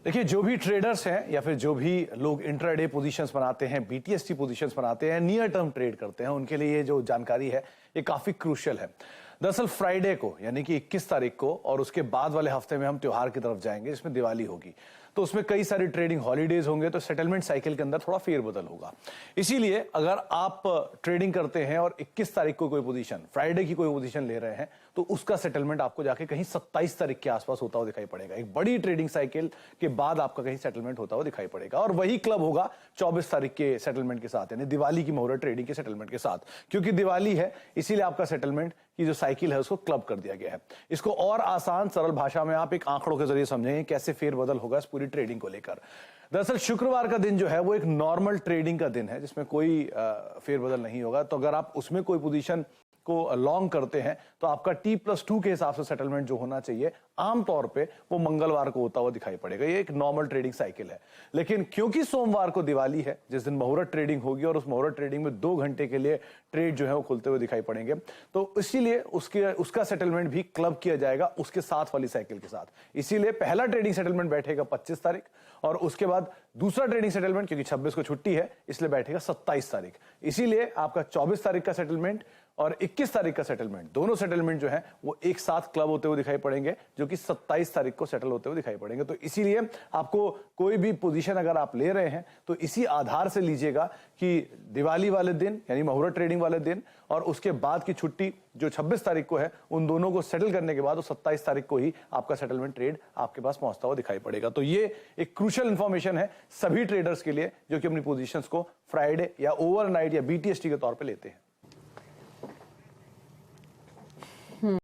देखिए, जो भी ट्रेडर्स हैं या फिर जो भी लोग इंट्राडे पोजीशंस बनाते हैं, बीटीएसटी पोजीशंस बनाते हैं, नियर टर्म ट्रेड करते हैं, उनके लिए ये जो जानकारी है ये काफी क्रूशियल है। दरअसल फ्राइडे को यानी कि 21 तारीख को और उसके बाद वाले हफ्ते में हम त्योहार की तरफ जाएंगे जिसमें दिवाली होगी, तो उसमें कई सारी ट्रेडिंग हॉलीडेज होंगे, तो सेटलमेंट साइकिल के अंदर थोड़ा फेरबदल होगा। इसीलिए अगर आप ट्रेडिंग करते हैं और 21 तारीख को कोई पोजीशन, फ्राइडे की कोई पोजीशन ले रहे हैं, तो उसका सेटलमेंट आपको जाके कहीं 27 तारीख के आसपास होता हुआ दिखाई पड़ेगा। एक बड़ी ट्रेडिंग साइकिल के बाद आपका कहीं सेटलमेंट होता हुआ दिखाई पड़ेगा और वही क्लब होगा 24 तारीख के सेटलमेंट के साथ, यानी दिवाली की मुहूर्त ट्रेडिंग के सेटलमेंट के साथ। क्योंकि दिवाली है इसीलिए आपका सेटलमेंट की जो साइकिल है उसको क्लब कर दिया गया है। इसको और आसान सरल भाषा में आप एक आंकड़ों के जरिए समझेंगे कैसे फेरबदल होगा इस पूरी ट्रेडिंग को लेकर। दरअसल शुक्रवार का दिन जो है वो एक नॉर्मल ट्रेडिंग का दिन है जिसमें कोई फेरबदल नहीं होगा। तो अगर आप उसमें कोई पोजीशन को लॉन्ग करते हैं तो आपका T+2 के हिसाब से सेटलमेंट जो होना चाहिए आमतौर पे वो मंगलवार को होता हुआ दिखाई पड़ेगा। ये एक नॉर्मल ट्रेडिंग साइकिल है। लेकिन क्योंकि सोमवार को दिवाली है जिस दिन मुहूर्त ट्रेडिंग होगी और उस मुहूर्त ट्रेडिंग में 2 घंटे के लिए ट्रेड जो है वो खुलते हुए दिखाई पड़ेंगे, तो इसीलिए उसका सेटलमेंट भी क्लब किया जाएगा उसके साथ वाली साइकिल के साथ। इसीलिए पहला ट्रेडिंग सेटलमेंट बैठेगा 25 तारीख और उसके बाद दूसरा ट्रेडिंग सेटलमेंट, क्योंकि 26 को छुट्टी है इसलिए बैठेगा 27 तारीख। इसीलिए आपका 24 तारीख का सेटलमेंट और 21 तारीख का सेटलमेंट, दोनों सेटलमेंट जो है वो एक साथ क्लब होते हुए दिखाई पड़ेंगे, जो कि 27 तारीख को सेटल होते हुए दिखाई पड़ेंगे। तो इसीलिए आपको कोई भी पोजीशन अगर आप ले रहे हैं तो इसी आधार से लीजिएगा कि दिवाली वाले दिन यानी मुहूर्त ट्रेडिंग वाले दिन और उसके बाद की छुट्टी जो 26 तारीख को है, उन दोनों को सेटल करने के बाद 27 तारीख को ही आपका सेटलमेंट ट्रेड आपके पास पहुंचता हुआ दिखाई पड़ेगा। तो ये एक क्रूशियल इंफॉर्मेशन है सभी ट्रेडर्स के लिए जो कि अपनी पोजीशंस को फ्राइडे या ओवरनाइट या बीटीएसटी के तौर पे लेते हैं।